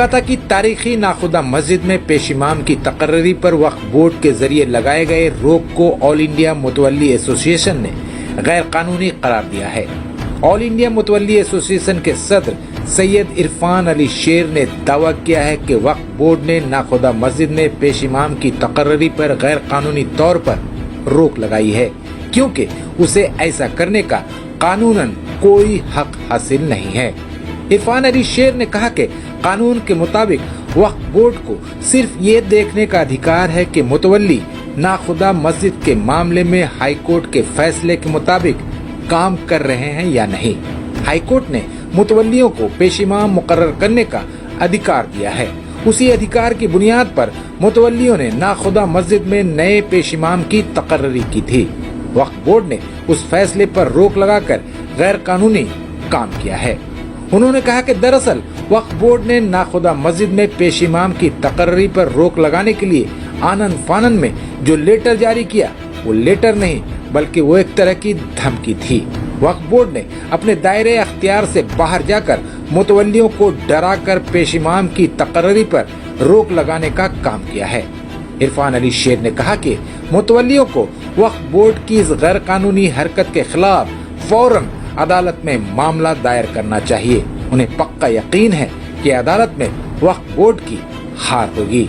کولکاتہ کی تاریخی ناخدا مسجد میں پیش امام کی تقرری پر وقف بورڈ کے ذریعے لگائے گئے روک کو آل انڈیا متولی ایسوسی ایشن نے غیر قانونی قرار دیا ہے۔ آل انڈیا متولی ایسوسی ایشن کے صدر سید عرفان علی شیر نے دعویٰ کیا ہے کہ وقف بورڈ نے ناخدا مسجد میں پیش امام کی تقرری پر غیر قانونی طور پر روک لگائی ہے، کیونکہ اسے ایسا کرنے کا قانوناً کوئی حق حاصل نہیں ہے۔ عرفان علی شیر نے کہا کہ قانون کے مطابق وقف بورڈ کو صرف یہ دیکھنے کا ادھیکار ہے کہ متولی ناخدا مسجد کے معاملے میں ہائی کورٹ کے فیصلے کے مطابق کام کر رہے ہیں یا نہیں۔ ہائی کورٹ نے متولیوں کو پیش امام مقرر کرنے کا ادھیکار دیا ہے۔ اسی ادھیکار کی بنیاد پر متولیوں نے ناخدا مسجد میں نئے پیش امام کی تقرری کی تھی۔ وقف بورڈ نے اس فیصلے پر روک لگا کر غیر قانونی کام کیا ہے۔ انہوں نے کہا کہ دراصل وقف بورڈ نے ناخدا مسجد میں پیش امام کی تقرری پر روک لگانے کے لیے آنن فانن میں جو لیٹر جاری کیا وہ لیٹر نہیں بلکہ وہ ایک طرح کی دھمکی تھی۔ وقف بورڈ نے اپنے دائرے اختیار سے باہر جا کر متولیوں کو ڈرا کر پیش امام کی تقرری پر روک لگانے کا کام کیا ہے۔ عرفان علی شیر نے کہا کہ متولیوں کو وقف بورڈ کی اس غیر قانونی حرکت کے خلاف فوراً عدالت میں معاملہ دائر کرنا چاہیے۔ انہیں پکا یقین ہے کہ عدالت میں وقف بورڈ کی ہار ہوگی۔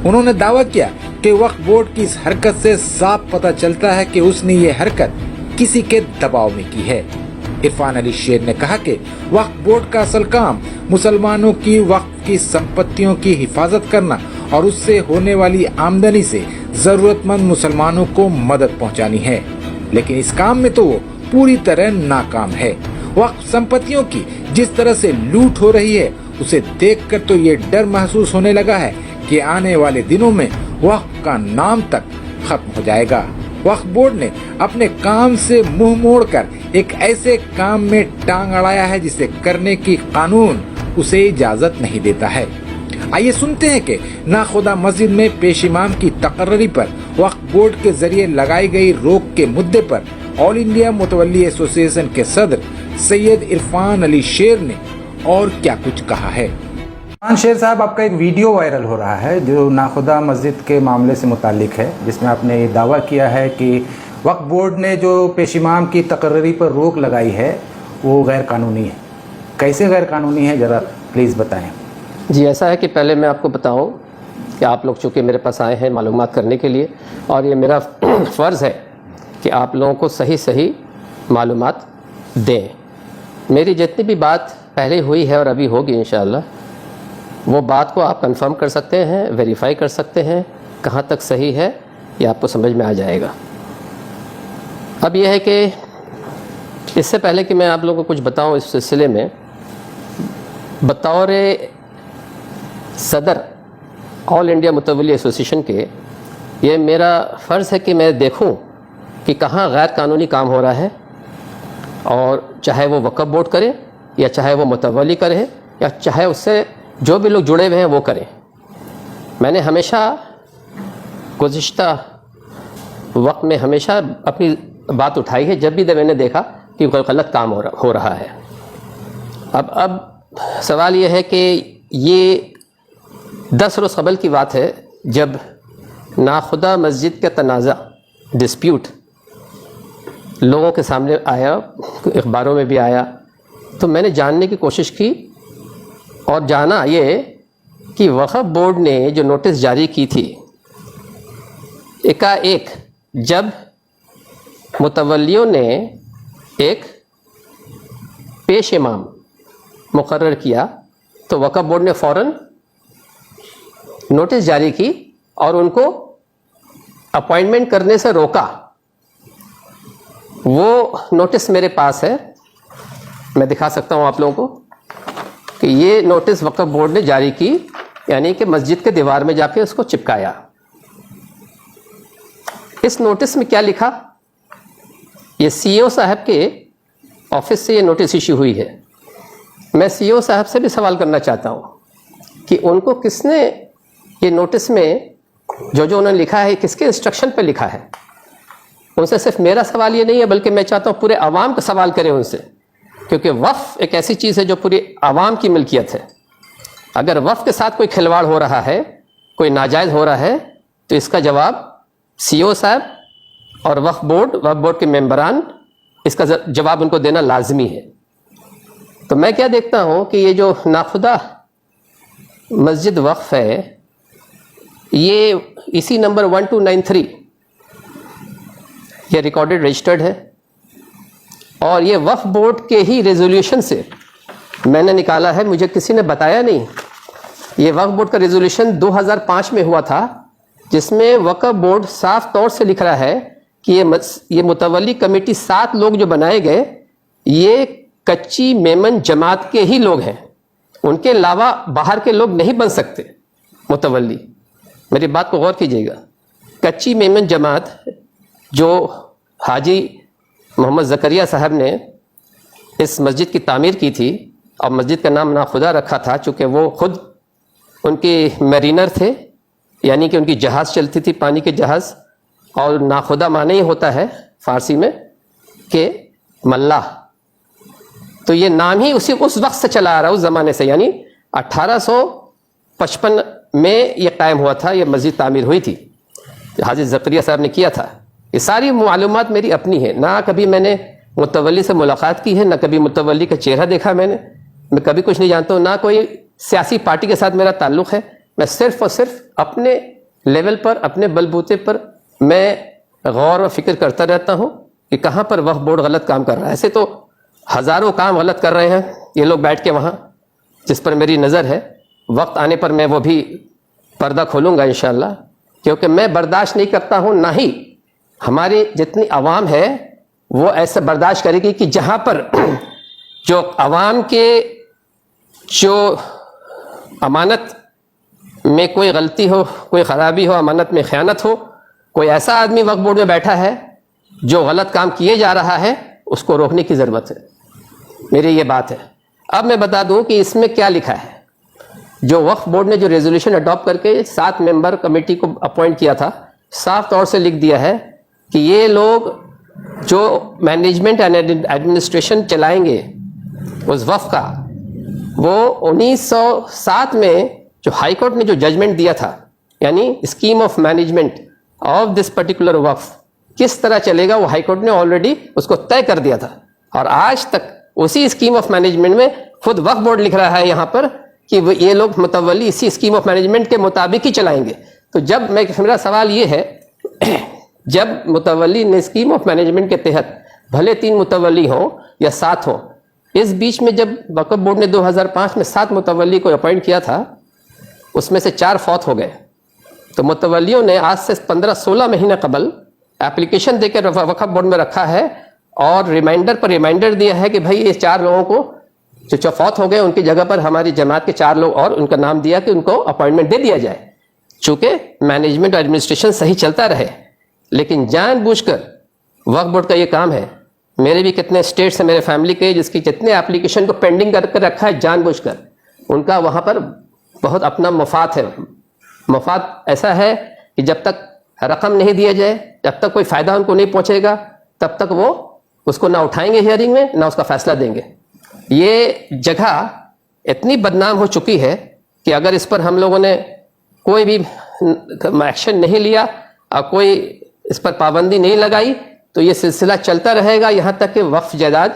انہوں نے دعویٰ کیا کہ وقف بورڈ کی اس حرکت سے صاف پتہ چلتا ہے کہ اس نے یہ حرکت کسی کے دباؤ میں کی ہے۔ عرفان علی شیر نے کہا کہ وقف بورڈ کا اصل کام مسلمانوں کی وقف کی سمپتیوں کی حفاظت کرنا اور اس سے ہونے والی آمدنی سے ضرورت مند مسلمانوں کو مدد پہنچانی ہے، لیکن اس کام میں تو وہ پوری طرح ناکام ہے۔ وقف سمپتیوں کی جس طرح سے لوٹ ہو رہی ہے اسے دیکھ کر تو یہ ڈر محسوس ہونے لگا ہے کہ آنے والے دنوں میں وقف کا نام تک ختم ہو جائے گا۔ وقف بورڈ نے اپنے کام سے منہ موڑ کر ایک ایسے کام میں ٹانگ اڑایا ہے جسے کرنے کی قانون اسے اجازت نہیں دیتا ہے۔ آئیے سنتے ہیں کہ ناخدا مسجد میں پیش امام کی تقرری پر وقف بورڈ کے ذریعے لگائی گئی روک کے مدعے پر آل انڈیا متولی ایسوسی ایشن کے صدر سید عرفان علی شیر نے اور کیا کچھ کہا ہے۔ عرفان شیر صاحب، آپ کا ایک ویڈیو وائرل ہو رہا ہے جو ناخدا مسجد کے معاملے سے متعلق ہے، جس میں آپ نے یہ دعویٰ کیا ہے کہ وقف بورڈ نے جو پیش امام کی تقرری پر روک لگائی ہے وہ غیر قانونی ہے۔ کیسے غیر قانونی ہے، ذرا پلیز بتائیں۔ جی، ایسا ہے کہ پہلے میں آپ کو بتاؤں کہ آپ لوگ چونکہ میرے پاس آئے ہیں معلومات کرنے کے لیے، اور یہ میرا فرض ہے کہ آپ لوگوں کو صحیح معلومات دیں۔ میری جتنی بھی بات پہلے ہوئی ہے اور ابھی ہوگی انشاءاللہ، وہ بات کو آپ کنفرم کر سکتے ہیں، ویریفائی کر سکتے ہیں، کہاں تک صحیح ہے یہ آپ کو سمجھ میں آ جائے گا۔ اب یہ ہے کہ اس سے پہلے کہ میں آپ لوگوں کو کچھ بتاؤں اس سلسلے میں، بطور صدر آل انڈیا متولی ایسوسی ایشن کے یہ میرا فرض ہے کہ میں دیکھوں کہ کہاں غیر قانونی کام ہو رہا ہے، اور چاہے وہ وقف بورڈ کرے یا چاہے وہ متولی کرے یا چاہے اس سے جو بھی لوگ جڑے ہوئے ہیں وہ کریں۔ میں نے ہمیشہ گزشتہ وقت میں ہمیشہ اپنی بات اٹھائی ہے جب بھی میں نے دیکھا کہ کوئی غلط کام ہو رہا ہے۔ اب سوال یہ ہے کہ یہ 10 روز قبل کی بات ہے جب ناخدا مسجد کا تنازع، ڈسپیوٹ لوگوں کے سامنے آیا، اخباروں میں بھی آیا، تو میں نے جاننے کی کوشش کی اور جانا یہ کہ وقف بورڈ نے جو نوٹس جاری کی تھی، ایک جب متولیوں نے ایک پیش امام مقرر کیا تو وقف بورڈ نے فوراً نوٹس جاری کی اور ان کو اپوائنٹمنٹ کرنے سے روکا۔ وہ نوٹس میرے پاس ہے، میں دکھا سکتا ہوں آپ لوگوں کو کہ یہ نوٹس وقف بورڈ نے جاری کی، یعنی کہ مسجد کے دیوار میں جا کے اس کو چپکایا۔ اس نوٹس میں کیا لکھا؟ یہ سی او صاحب کے آفس سے یہ نوٹس ایشو ہوئی ہے۔ میں سی او صاحب سے بھی سوال کرنا چاہتا ہوں کہ ان کو کس نے یہ نوٹس میں جو انہوں نے لکھا ہے کس کے انسٹرکشن پہ لکھا ہے۔ ان سے صرف میرا سوال یہ نہیں ہے بلکہ میں چاہتا ہوں پورے عوام کا سوال کریں ان سے، کیونکہ وقف ایک ایسی چیز ہے جو پوری عوام کی ملکیت ہے۔ اگر وقف کے ساتھ کوئی کھلواڑ ہو رہا ہے، کوئی ناجائز ہو رہا ہے، تو اس کا جواب سی او صاحب اور وقف بورڈ کے ممبران، اس کا جواب ان کو دینا لازمی ہے۔ تو میں کیا دیکھتا ہوں کہ یہ جو ناخدا مسجد وقف ہے، یہ اسی نمبر 1293 یہ ریکارڈڈ رجسٹرڈ ہے، اور یہ وقف بورڈ کے ہی ریزولوشن سے میں نے نکالا ہے، مجھے کسی نے بتایا نہیں۔ یہ وقف بورڈ کا ریزولوشن 2005 میں ہوا تھا، جس میں وقف بورڈ صاف طور سے لکھ رہا ہے کہ یہ متولی کمیٹی 7 لوگ جو بنائے گئے، یہ کچی میمن جماعت کے ہی لوگ ہیں، ان کے علاوہ باہر کے لوگ نہیں بن سکتے متولی۔ میری بات کو غور کیجیے گا، کچی میمن جماعت جو حاجی محمد زکریہ صاحب نے اس مسجد کی تعمیر کی تھی، اور مسجد کا نام ناخدا رکھا تھا چونکہ وہ خود ان کے میرینر تھے، یعنی کہ ان کی جہاز چلتی تھی، پانی کے جہاز، اور ناخدا معنی ہی ہوتا ہے فارسی میں کہ ملاح۔ تو یہ نام ہی اس وقت سے چلا آ رہا ہے، اس زمانے سے، یعنی 1855 میں یہ قائم ہوا تھا، یہ مسجد تعمیر ہوئی تھی، حاجی زکریہ صاحب نے کیا تھا۔ یہ ساری معلومات میری اپنی ہے، نہ کبھی میں نے متولی سے ملاقات کی ہے، نہ کبھی متولی کا چہرہ دیکھا میں کبھی کچھ نہیں جانتا ہوں، نہ کوئی سیاسی پارٹی کے ساتھ میرا تعلق ہے۔ میں صرف اور صرف اپنے لیول پر، اپنے بل بوتے پر میں غور و فکر کرتا رہتا ہوں کہ کہاں پر وقف بورڈ غلط کام کر رہا ہے۔ ایسے تو ہزاروں کام غلط کر رہے ہیں یہ لوگ بیٹھ کے وہاں، جس پر میری نظر ہے۔ وقت آنے پر میں وہ بھی پردہ کھولوں گا انشاءاللہ، کیونکہ میں برداشت نہیں کرتا ہوں، نہ ہی ہماری جتنی عوام ہے وہ ایسا برداشت کرے گی کہ جہاں پر جو عوام کے جو امانت میں کوئی غلطی ہو، کوئی خرابی ہو، امانت میں خیانت ہو، کوئی ایسا آدمی وقف بورڈ میں بیٹھا ہے جو غلط کام کیے جا رہا ہے، اس کو روکنے کی ضرورت ہے۔ میری یہ بات ہے۔ اب میں بتا دوں کہ اس میں کیا لکھا ہے۔ جو وقف بورڈ نے جو ریزولوشن اڈاپٹ کر کے 7 ممبر کمیٹی کو اپوائنٹ کیا تھا، صاف طور سے لکھ دیا ہے کہ یہ لوگ جو مینجمنٹ اینڈ ایڈمنسٹریشن چلائیں گے اس وقف کا، وہ 1907 میں جو ہائی کورٹ نے جو ججمنٹ دیا تھا، یعنی scheme of management of this particular وقف کس طرح چلے گا، وہ ہائی کورٹ نے آلریڈی اس کو طے کر دیا تھا، اور آج تک اسی اسکیم آف مینجمنٹ میں خود وقف بورڈ لکھ رہا ہے یہاں پر کہ یہ لوگ متولی اسی اسکیم آف مینجمنٹ کے مطابق ہی چلائیں گے۔ تو جب میرا سوال یہ ہے، جب متولی نے اسکیم آف مینجمنٹ کے تحت بھلے 3 متولی ہوں یا 7 ہوں، اس بیچ میں جب وقف بورڈ نے 2005 میں 7 متولی کو اپوائنٹ کیا تھا، اس میں سے 4 فوت ہو گئے، تو متولیوں نے آج سے 15-16 مہینے قبل اپلیکیشن دے کے وقف بورڈ میں رکھا ہے، اور ریمائنڈر پر ریمائنڈر دیا ہے کہ بھائی یہ 4 لوگوں کو جو فوت ہو گئے ان کی جگہ پر ہماری جماعت کے 4 لوگ اور ان کا نام دیا کہ ان کو اپوائنٹمنٹ دے دیا جائے، چونکہ مینجمنٹ اور ایڈمنسٹریشن صحیح چلتا رہے۔ لیکن جان بوجھ کر وقف بورڈ کا یہ کام ہے، میرے بھی کتنے اسٹیٹس ہیں میرے فیملی کے جس کی جتنے اپلیکیشن کو پینڈنگ کر کے رکھا ہے، جان بوجھ کر ان کا وہاں پر بہت اپنا مفاد ہے۔ مفاد ایسا ہے کہ جب تک رقم نہیں دیا جائے، جب تک کوئی فائدہ ان کو نہیں پہنچے گا، تب تک وہ اس کو نہ اٹھائیں گے ہیئرنگ میں، نہ اس کا فیصلہ دیں گے۔ یہ جگہ اتنی بدنام ہو چکی ہے کہ اگر اس پر ہم لوگوں نے کوئی بھی ایکشن نہیں لیا اور کوئی اس پر پابندی نہیں لگائی تو یہ سلسلہ چلتا رہے گا، یہاں تک کہ وقف جائیداد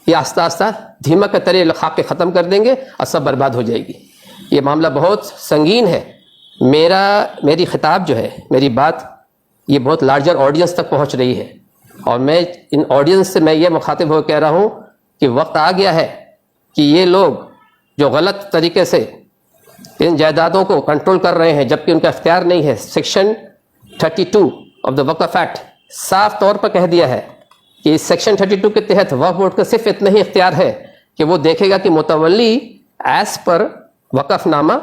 یہ آہستہ آہستہ دھیمک کے طرح خاک ختم کر دیں گے اور سب برباد ہو جائے گی۔ یہ معاملہ بہت سنگین ہے۔ میری خطاب جو ہے، میری بات یہ بہت لارجر آڈینس تک پہنچ رہی ہے، اور میں ان آڈینس سے میں یہ مخاطب ہو کہہ رہا ہوں کہ وقت آ گیا ہے کہ یہ لوگ جو غلط طریقے سے ان جائیدادوں کو کنٹرول کر رہے ہیں جبکہ ان کا اختیار نہیں ہے، سیکشن 32 آف دا وقف ایکٹ صاف طور پر کہہ دیا ہے کہ اس سیکشن 32 کے تحت وقف بورڈ کا صرف اتنا ہی اختیار ہے کہ وہ دیکھے گا کہ متولی ایز پر وقف نامہ،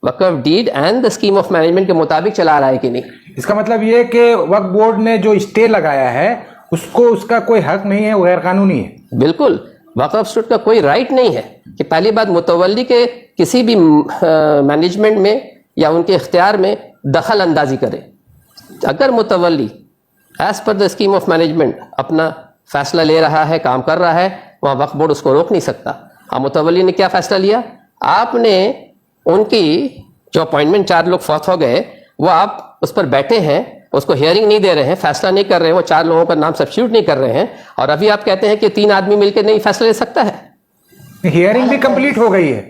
وقف deed and the scheme of management کے مطابق چلا رہا ہے کہ نہیں۔ اس کا مطلب یہ کہ وقف بورڈ نے جو اسٹے لگایا ہے اس کا کوئی حق نہیں ہے، وہ غیر قانونی ہے۔ بالکل، وقف اسٹیٹ کا کوئی رائٹ نہیں ہے کہ پہلی بات متولی کے کسی بھی مینجمنٹ میں یا ان کے اختیار میں دخل اندازی کرے۔ اگر متولی as per the scheme of management اپنا فیصلہ لے رہا ہے، کام کر رہا ہے، وہاں وقف بورڈ اس کو روک نہیں سکتا۔ اب متولی نے کیا فیصلہ لیا؟ آپ نے ان کی جو اپوائنٹمنٹ 4 لوگ فوت ہو گئے وہ آپ اس پر بیٹھے ہیں, اس کو ہیئرنگ نہیں دے رہے ہیں, فیصلہ نہیں کر رہے ہیں, وہ 4 لوگوں کا نام سبسٹیوٹ نہیں کر رہے ہیں, اور ابھی آپ کہتے ہیں کہ 3 آدمی مل کے نہیں فیصلہ لے سکتا ہے. ہیئرنگ بھی کمپلیٹ ہو گئی ہے,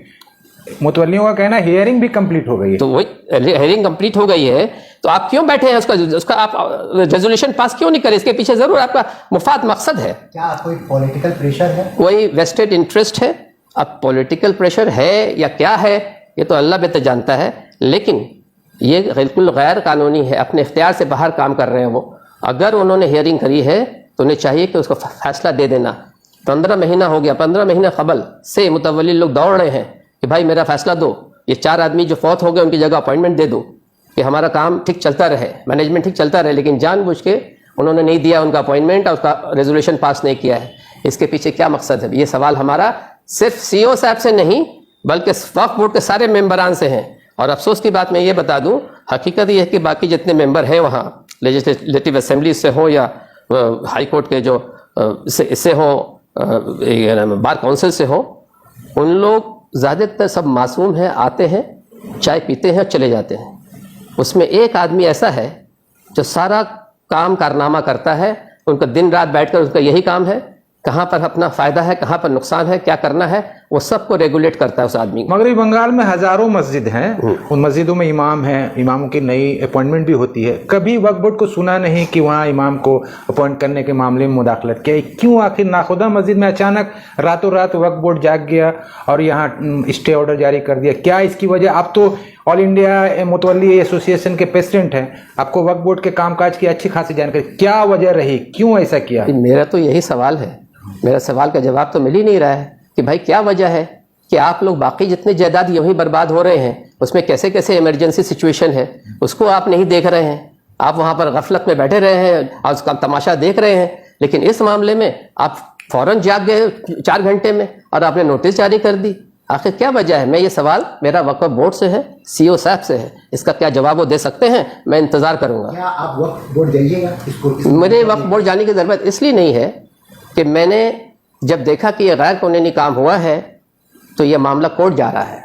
متولیوں کا کہنا ہیئرنگ بھی کمپلیٹ ہو گئی ہے. تو وہ ہیئرنگ کمپلیٹ ہو گئی ہے تو آپ کیوں بیٹھے ہیں, اس کا آپ ریزولوشن پاس کیوں نہیں کریں؟ اس کے پیچھے ضرور آپ کا مفاد مقصد ہے. کیا کوئی پولیٹیکل پریشر ہے؟ کوئی ویسٹڈ انٹرسٹ ہے. اب پولیٹیکل پریشر ہے یا کیا ہے یہ تو اللہ بہتر جانتا ہے, لیکن یہ بالکل غیر قانونی ہے, اپنے اختیار سے باہر کام کر رہے ہیں وہ. اگر انہوں نے ہیئرنگ کری ہے تو انہیں چاہیے کہ اس کو فیصلہ دے دینا. 15 مہینہ ہو گیا, 15 مہینہ قبل سے متولی لوگ دوڑ رہے ہیں کہ بھائی میرا فیصلہ دو, یہ 4 آدمی جو فوت ہو گئے ان کی جگہ اپوائنٹمنٹ دے دو کہ ہمارا کام ٹھیک چلتا رہے, مینجمنٹ ٹھیک چلتا رہے, لیکن جان بوجھ کے انہوں نے نہیں دیا ان کا اپوائنٹمنٹ اور اس کا ریزولوشن پاس نہیں کیا ہے. اس کے پیچھے کیا مقصد ہے؟ یہ سوال ہمارا صرف سی او صاحب سے نہیں بلکہ وقف بورڈ کے سارے ممبران سے ہیں. اور افسوس کی بات میں یہ بتا دوں, حقیقت یہ ہے کہ باقی جتنے ممبر ہیں وہاں لیجسلیٹو اسمبلی سے ہوں یا ہائی کورٹ کے جو اس سے ہوں, بار کونسل سے ہوں, ان لوگ زیادہ تر سب معصوم ہیں, آتے ہیں چائے پیتے ہیں اور چلے جاتے ہیں. اس میں ایک آدمی ایسا ہے جو سارا کام کارنامہ کرتا ہے, ان کا دن رات بیٹھ کر اس کا یہی کام ہے, کہاں پر اپنا فائدہ ہے, کہاں پر نقصان ہے, کیا کرنا ہے, وہ سب کو ریگولیٹ کرتا ہے اس آدمی کو. مغربی بنگال میں ہزاروں مسجد ہیں, ان مسجدوں میں امام ہیں, اماموں کی نئی اپوائنٹمنٹ بھی ہوتی ہے. کبھی وقف بورڈ کو سنا نہیں کہ وہاں امام کو اپوائنٹ کرنے کے معاملے میں مداخلت کیا. کیوں آخر ناخدا مسجد میں اچانک راتوں رات وقف بورڈ جاگ گیا اور یہاں اسٹے آرڈر جاری کر دیا؟ کیا اس کی وجہ؟ آپ تو آل انڈیا متولی ایسوسیشن کے پریزیڈنٹ ہیں, آپ کو وقف بورڈ کے کام کاج کی اچھی خاصی جانکاری, کیا وجہ رہی, کیوں ایسا کیا؟ میرا تو یہی سوال ہے, میرا سوال کا جواب تو مل ہی نہیں رہا ہے کہ بھائی کیا وجہ ہے کہ آپ لوگ باقی جتنے جائیداد یوں ہی برباد ہو رہے ہیں, اس میں کیسے کیسے ایمرجنسی سچویشن ہے اس کو آپ نہیں دیکھ رہے ہیں. آپ وہاں پر غفلت میں بیٹھے رہے ہیں اور اس کا تماشا دیکھ رہے ہیں, لیکن اس معاملے میں آپ فوراً جاگ گئے 4 گھنٹے میں اور آپ نے نوٹس جاری کر دی. آخر کیا وجہ ہے؟ میں یہ سوال میرا وقف بورڈ سے ہے, سی او صاحب سے ہے, اس کا کیا جواب وہ دے سکتے ہیں, میں انتظار کروں گا. کیا آپ وقف بورڈ جائیے گا اس کو؟ مجھے وقف بورڈ جانے کی ضرورت اس لیے نہیں ہے کہ میں نے جب دیکھا کہ یہ غیر قانونی کام ہوا ہے تو یہ معاملہ کورٹ جا رہا ہے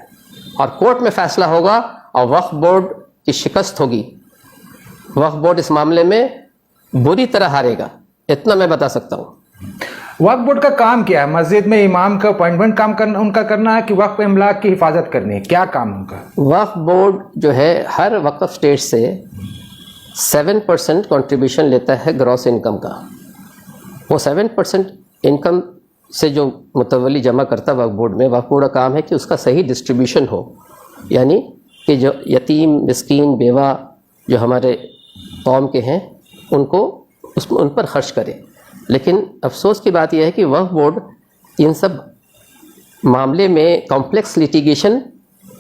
اور کورٹ میں فیصلہ ہوگا اور وقف بورڈ کی شکست ہوگی. وقف بورڈ اس معاملے میں بری طرح ہارے گا, اتنا میں بتا سکتا ہوں. وقف بورڈ کا کام کیا ہے؟ مسجد میں امام کا اپوائنٹمنٹ کام کرنا ان کا کرنا ہے کہ وقف املاک کی حفاظت کرنی ہے؟ کیا کام ان کا؟ وقف بورڈ جو ہے ہر وقف اسٹیٹ سے 7% کنٹریبیوشن لیتا ہے گراس انکم کا. وہ 7% انکم سے جو متولی جمع کرتا ہے وقف بورڈ میں, وقف بورڈ کا کام ہے کہ اس کا صحیح ڈسٹریبیوشن ہو, یعنی کہ جو یتیم مسکین بیوہ جو ہمارے قوم کے ہیں ان کو ان پر خرچ کرے. لیکن افسوس کی بات یہ ہے کہ وقف بورڈ ان سب معاملے میں کمپلیکس لیٹیگیشن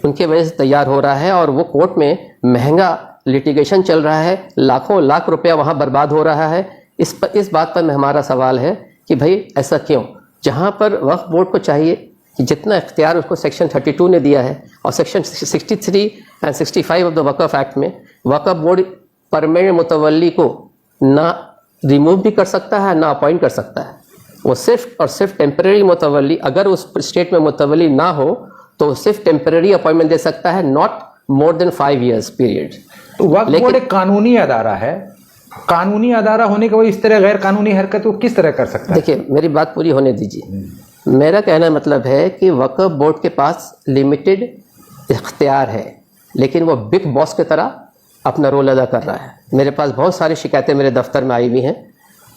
ان کی وجہ سے تیار ہو رہا ہے اور وہ کورٹ میں مہنگا لیٹیگیشن چل رہا ہے, لاکھوں لاکھ روپیہ وہاں برباد ہو رہا ہے. اس بات پر ہمارا سوال ہے کہ بھائی ایسا کیوں, جہاں پر وقف بورڈ کو چاہیے کہ جتنا اختیار اس کو سیکشن 32 نے دیا ہے اور سیکشن 63 اینڈ 65 آف دا وقف ایکٹ میں وقف بورڈ پرماننٹ متولی کو نہ ریموو بھی کر سکتا ہے نہ اپوائنٹ کر سکتا ہے. وہ صرف اور صرف ٹیمپریری متولی, اگر اس اسٹیٹ میں متولی نہ ہو تو وہ صرف ٹیمپریری اپوائنٹمنٹ دے سکتا ہے, not more than 5 years period. وقف بورڈ ایک قانونی ادارہ ہے, قانونی ادارہ ہونے کے بعد اس طرح غیر قانونی حرکت وہ کس طرح کر سکتا ہے؟ دیکھیے میری بات پوری ہونے دیجیے. میرا کہنا مطلب ہے کہ وقف بورڈ کے پاس لمیٹڈ اختیار ہے لیکن وہ بگ باس کی طرح اپنا رول ادا کر رہا ہے. میرے پاس بہت ساری شکایتیں میرے دفتر میں آئی ہوئی ہیں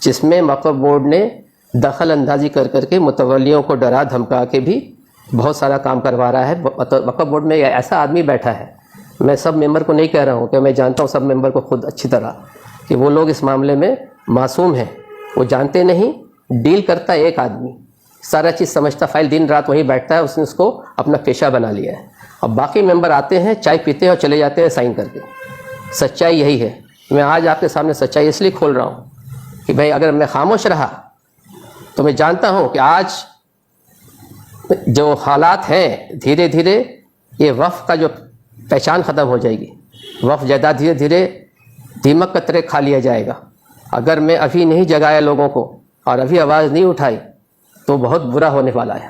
جس میں وقف بورڈ نے دخل اندازی کر کے متولیوں کو ڈرا دھمکا کے بھی بہت سارا کام کروا رہا ہے. وقف بورڈ میں ایسا آدمی بیٹھا ہے, میں سب ممبر کو نہیں کہہ رہا ہوں کہ میں جانتا ہوں سب ممبر کو خود اچھی طرح کہ وہ لوگ اس معاملے میں معصوم ہیں, وہ جانتے نہیں, ڈیل کرتا ہے ایک آدمی, سارا چیز سمجھتا, فائل دن رات وہیں بیٹھتا ہے, اس نے اس کو اپنا پیشہ بنا لیا ہے. اب باقی ممبر آتے ہیں چائے پیتے ہیں اور چلے جاتے ہیں سائن کر کے. سچائی یہی ہے. میں آج آپ کے سامنے سچائی اس لیے کھول رہا ہوں کہ بھائی اگر میں خاموش رہا تو میں جانتا ہوں کہ آج جو حالات ہیں دھیرے دھیرے یہ وقف کا جو پہچان ختم ہو جائے گی. وقف جائیداد دھیرے دھیرے دیمک کا طرح کھا لیا جائے گا. اگر میں ابھی نہیں جگایا لوگوں کو اور ابھی آواز نہیں اٹھائی تو بہت برا ہونے والا ہے.